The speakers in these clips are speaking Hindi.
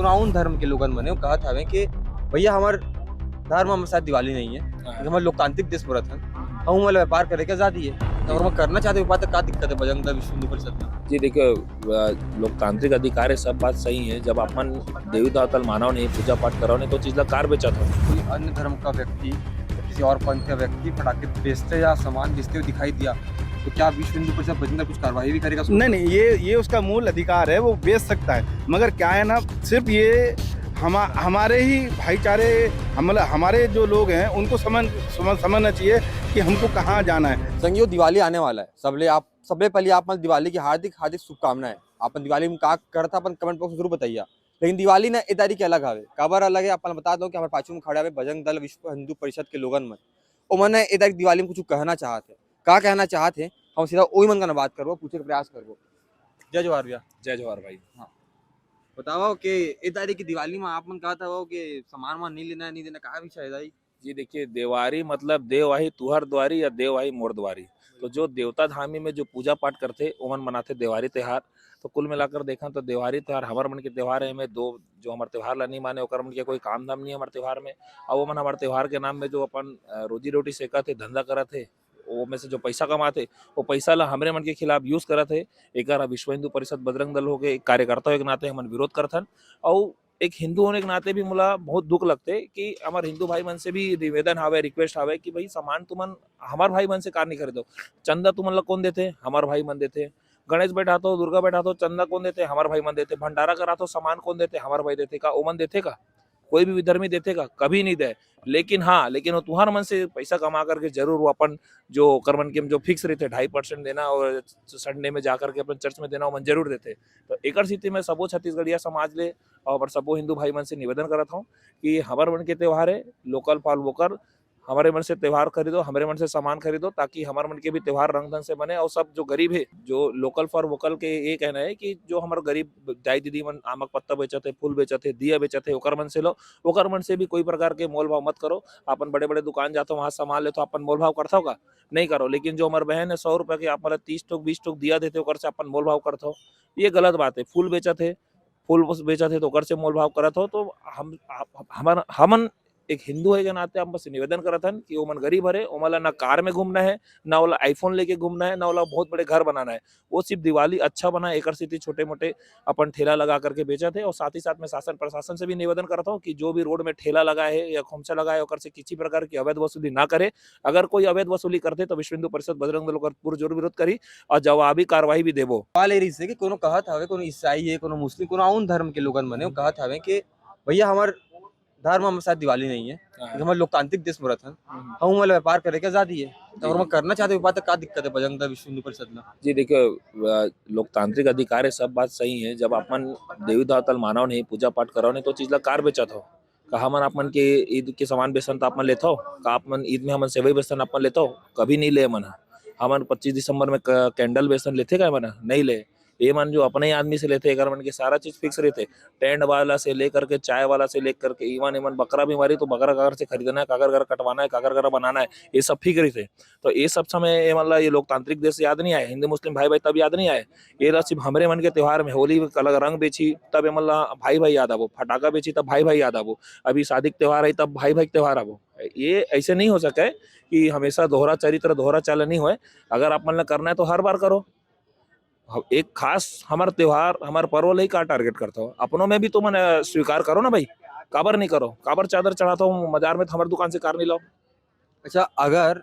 कुनाउन धर्म के लोगन मने कहत हवे कि भैया हमार धर्म में शायद दिवाली नहीं है, हमारे लोकतांत्रिक देश में रहते हैं, हम वाला व्यापार करे के आजादी है और हम करना चाहते हैं व्यापार, तो क्या दिक्कत है बजरंग दल विश्व हिंदू परिषद में? जी देखिए, लोकतांत्रिक अधिकार है, सब बात सही है। जब अपन देवी देवता मानव नहीं, पूजा पाठ कराओ नहीं, तो चीज ला कार बेचा था। कोई अन्य धर्म का व्यक्ति या किसी और पंथ का व्यक्ति पटाखे बेचते या सामान बेचते हुए दिखाई दिया तो क्या विश्व हिंदू परिषद बजरंग दल कुछ कार्रवाई भी करेगा? नहीं, ये उसका मूल अधिकार है, वो बेच सकता है। मगर क्या है ना, सिर्फ ये हमारे ही भाईचारे, हमारे जो लोग हैं उनको समझना चाहिए कि हमको कहाँ जाना है। संगियो दिवाली आने वाला है, सबले पहले आप मन दिवाली की हार्दिक हार्दिक शुभकामनाएं। अपन दिवाली में का करता अपन कमेंट बॉक्स में जरूर बताइए। लेकिन दिवाली ना ए तारीख अलग हवे, काबर अलग है अपन बता दो कि हमारे पाछू में खड़ा है बजरंग दल विश्व हिंदू परिषद के लोगन मन। ओ मन ए तारीख दिवाली में कुछ कहना चाहते हैं, का कहना चाहते हैं हम सीधा वही मन का बात करबो, पूछे के प्रयास करबो। जय जवाहर भैया। जय जवाहर भाई। हाँ, बताओ कि ए तारीख की दिवाली में आप मन कहता हो कि सामान वान नहीं लेना, नहीं देना, का विषय है दाई? जी देखिए, देवारी मतलब देव आई तुहर द्वारी या देव आई मोर द्वारी। तो जो देवता धामी में जो पूजा पाठ करते ओमन मनाते देवारी त्योहार। तो कुल मिलाकर देखा तो देवारी त्योहार हमार मन के त्योहार है में दो, जो हमारे त्योहार ला नहीं माने ओकर मन के कोई काम धाम नहीं है हमारे त्योहार में। और वो मन हमारे त्योहार के नाम में जो अपन रोजी रोटी सेका थे, धंधा करा थे, वो में से जो पैसा कमाते वो पैसा ला हमरे मन के खिलाफ यूज करत है। एक विश्व हिंदू परिषद बजरंग दल हो गए, एक कार्यकर्ता के नाते हमन विरोध करथन। और एक हिंदू होने के नाते भी मोला बहुत दुख लगते कि हमारे हिंदू भाई मन से भी निवेदन हावे, रिक्वेस्ट हावे कि भाई सामान तुमन हमार भाई मन से कार नहीं खरीदो। चंदा तुमन ला कौन देते? हमार भाई मन देते। गणेश बैठा तो, दुर्गा बैठा तो, चंदा कौन देते? हमार भाई मन देते। भंडारा करा तो सामान कौन देते? हमार भाई देते। का ओमन देते का? कोई भी विधर्मी देते का? कभी नहीं दे। लेकिन हाँ, लेकिन वो तुहार मन से पैसा कमा करके जरूर वो अपन जो कर्मन के जो फिक्स रहते 2.5% देना और संडे में जाकर के अपन चर्च में देना वो मन जरूर देते। तो एक स्थिति में सबो छत्तीसगढ़िया समाज ले और सबो हिंदू भाई मन से निवेदन करत हूँ कि हमारे मन के त्योहार है, लोकल फॉल वोकल, हमारे मन से त्योहार खरीदो, हमारे मन से सामान खरीदो, ताकि हमारे मन के भी त्योहार रंग ढंग से बने। और सब जो गरीब है, जो लोकल फॉर वोकल के ये कहना है कि जो हमारे गरीब दाई दीदी मन आमक पत्ता बेचते, फूल बेचते, दिया बेचते, ओकर मन से लो। ओकर मन से भी कोई प्रकार के मोल भाव मत करो। अपन बड़े बड़े दुकान जाते हो, वहाँ सामान ले तो अपन मोल भाव करता होगा? नहीं करो। लेकिन जो हमारे बहन है 100 रुपये की आप मतलब 30 टोक 20 टोक दिया देते, ओकर से अपन मोल भाव करते हो, ये गलत बात है। फूल बेचते, फूल बेचा थे तो ओकर से मोल भाव करत हो। तो हमन एक हिंदू है के नाते हम बस निवेदन करत हन कि ओमन गरीब हरे, ओमला ना कार में घूमना है, ना ओला आईफोन लेके घूमना है, ना ओला बहुत बड़े घर बनाना है। वो सिर्फ दिवाली अच्छा बना एक स्थिति छोटे मोटे अपन ठेला लगा करके बेचा थे। और साथ ही साथ में शासन प्रशासन से भी निवेदन करता हूँ कि जो भी रोड में ठेला लगा है या खोमचा लगा है ओकर से किसी प्रकार की अवैध वसूली ना करे। अगर कोई अवैध वसूली करते तो विश्व हिंदू परिषद बजरंग दल ओकर पूरा जरूर विरोध करी और जवाबी कार्रवाई भी देबो। सवाल ए रही कि कोनो कहत हवे, कोनो ईसाई है, कोनो मुस्लिम, कोनो अन्य धर्म के लोगन मने कहत हवे कि भैया हमार धर्म में शायद दिवाली नहीं है, हमारे लोकतांत्रिक देश में रहते हैं, हम वाला व्यापार करे के आजादी है और हम करना चाहते हैं व्यापार, तो क्या दिक्कत है बजरंग दल विश्व हिंदू परिषद में? जी देखिए, लोकतांत्रिक अधिकार है, सब बात सही है। जब अपन देवी देवता मानव नहीं, पूजा पाठ कराओ नहीं, तो चीज ला कार बेचत हो। कहा मन आप मन के ईद के सामान बेचन तो आप मन लेते हो? का आप मन ईद में हमन सेवई बेचन आप मन लेते हो? कभी नहीं ले। मन हमन 25 दिसंबर में कैंडल बेचन लेते का? मन नहीं ले। ये मन जो अपने ही आदमी से लेते, अगर मन के सारा चीज फिक्स रहते, टेंट वाला से लेकर के चाय वाला से लेकर के इवन इवन बकरा भी मारी तो बकरा कागर से खरीदना है, कागर घर कटवाना है, कागर घर बनाना है, ये सब फिक्र रहते। तो ये सब समय ये मतलब ये लोकतांत्रिक देश याद नहीं आए, हिंदू मुस्लिम भाई भाई तब याद नहीं आए। ये सिर्फ हमारे मन के त्योहार में होली अलग रंग बेची तब मतलब भाई भाई याद आवो, फटाका बेची तब भाई भाई याद आवो, अभी शादी त्योहार है तब भाई भाई त्योहार आवो। ये ऐसे नहीं हो सके कि हमेशा दोहरा चरित्र दोहरा चाल नहीं होए। अगर आप मन करना है तो हर बार करो। एक खास हमार त्योहार हमार पर्व ले का टारगेट करता हो, अपनों में भी तो मन स्वीकार करो ना भाई। काबर नहीं करो? काबर चादर चढ़ाता हूँ मजार में, हमारे दुकान से कार नहीं लाओ। अच्छा, अगर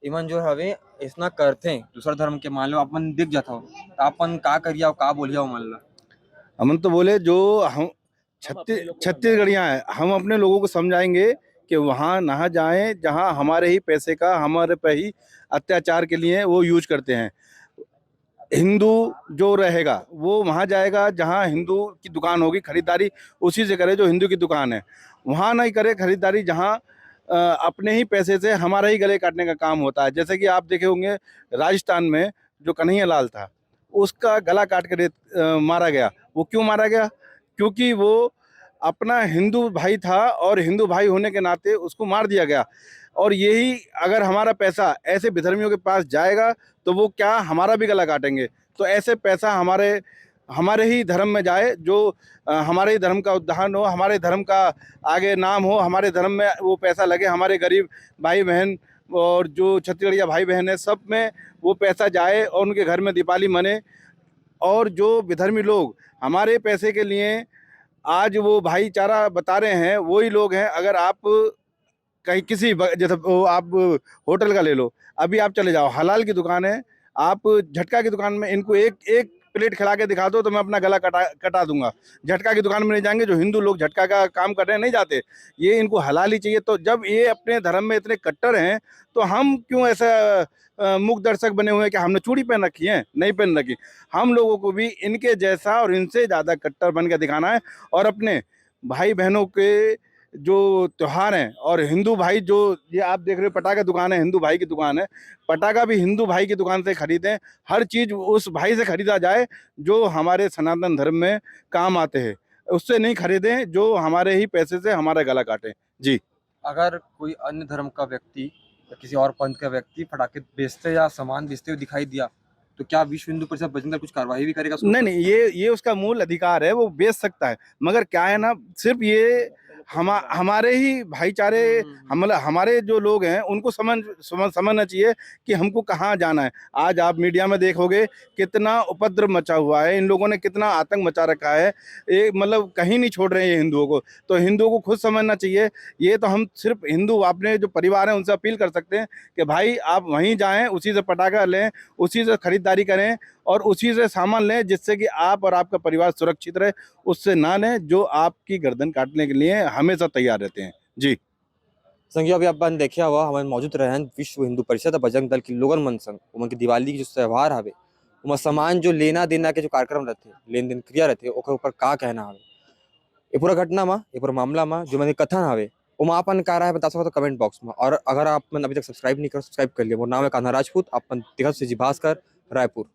इमन जो हवे ऐसा करते दूसरा धर्म के, मान लो अपन दिख जाता हो तो अपन का करिया का बोलिया हो? मान लो हमन तो बोले जो हम छत्तीसगढ़िया हैं, हम अपने लोगों को समझाएंगे कि वहाँ ना जाएं जहाँ हमारे ही पैसे का, हमारे पे ही अत्याचार के लिए वो यूज करते हैं। हिंदू जो रहेगा वो वहाँ जाएगा जहाँ हिंदू की दुकान होगी, खरीदारी उसी से करे जो हिंदू की दुकान है। वहाँ नहीं करे खरीदारी जहाँ अपने ही पैसे से हमारा ही गले काटने का काम होता है। जैसे कि आप देखे होंगे राजस्थान में जो कन्हैया लाल था, उसका गला काट कर मारा गया। वो क्यों मारा गया? क्योंकि वो अपना हिंदू भाई था और हिंदू भाई होने के नाते उसको मार दिया गया। और यही अगर हमारा पैसा ऐसे विधर्मियों के पास जाएगा तो वो क्या हमारा भी गला काटेंगे। तो ऐसे पैसा हमारे हमारे ही धर्म में जाए, जो हमारे ही धर्म का उद्धार हो, हमारे धर्म का आगे नाम हो, हमारे धर्म में वो पैसा लगे, हमारे गरीब भाई बहन और जो छत्तीसगढ़िया भाई बहन है सब में वो पैसा जाए और उनके घर में दीपावली मने। और जो विधर्मी लोग हमारे पैसे के लिए आज वो भाईचारा बता रहे हैं, वही लोग हैं। अगर आप कहीं जैसे आप होटल का ले लो, अभी आप चले जाओ, हलाल की दुकान है, आप झटका की दुकान में इनको एक एक प्लेट खिला के दिखा दो तो मैं अपना गला कटा दूंगा। झटका की दुकान में नहीं जाएंगे, जो हिंदू लोग झटका का काम कर रहे हैं नहीं जाते, ये इनको हलाल ही चाहिए। तो जब ये अपने धर्म में इतने कट्टर हैं तो हम क्यों ऐसा मूक दर्शक बने हुए हैं कि हमने चूड़ी पहन रखी है? नहीं पहन रखी। हम लोगों को भी इनके जैसा और इनसे ज़्यादा कट्टर बन के दिखाना है और अपने भाई बहनों के जो त्योहार हैं। और हिंदू भाई जो ये आप देख रहे हो पटाखा दुकान है, हिंदू भाई की दुकान है, पटाखा भी हिंदू भाई की दुकान से खरीदें। हर चीज़ उस भाई से खरीदा जाए जो हमारे सनातन धर्म में काम आते हैं, उससे नहीं खरीदें जो हमारे ही पैसे से हमारा गला काटे। जी। अगर कोई अन्य धर्म का व्यक्ति या किसी और पंथ का व्यक्ति पटाखे बेचते या सामान बेचते हुए दिखाई दिया तो क्या विश्व हिंदू परिषद बजरंग दल कुछ कार्रवाई भी करेगा उसके नहीं ऊपर? नहीं, ये उसका मूल अधिकार है, वो बेच सकता है। मगर क्या है ना, सिर्फ ये हमारे ही भाईचारे, हमारे जो लोग हैं उनको समझना चाहिए कि हमको कहाँ जाना है। आज आप मीडिया में देखोगे कितना उपद्रव मचा हुआ है, इन लोगों ने कितना आतंक मचा रखा है, ये मतलब कहीं नहीं छोड़ रहे हैं हिंदुओं को। तो हिंदुओं को खुद समझना चाहिए। ये तो हम सिर्फ हिंदू अपने जो परिवार हैं उनसे अपील कर सकते हैं कि भाई आप वहीं जाएं, उसी से पटाखा लें, उसी से खरीदारी करें और उसी से सामान लें, जिससे कि आप और आपका परिवार सुरक्षित रहे। उससे ना लें जो आपकी गर्दन काटने के लिए हमेशा तैयार रहते हैं। जी। संघियो अभी अपन देखिया हुआ हमारे मौजूद रहे विश्व हिंदू परिषद और बजरंग दल की लोगन मन संग उमन की दिवाली की जो त्यौहार हवे उमा सामान जो लेना देना के जो कार्यक्रम रहते, लेन देन क्रिया रहते, ओकर ऊपर का कहना हवे ये पूरा घटना में, ये पूरा मामला में जो मैंने कथन हवे उमा अपन का राय बता सको तो कमेंट बॉक्स में। और अगर आप अभी तक सब्सक्राइब नहीं कर, सब्सक्राइब कर लिया। मोर नाम है कान्हा राजपूत, अपन दिखत से जी भास्कर, रायपुर।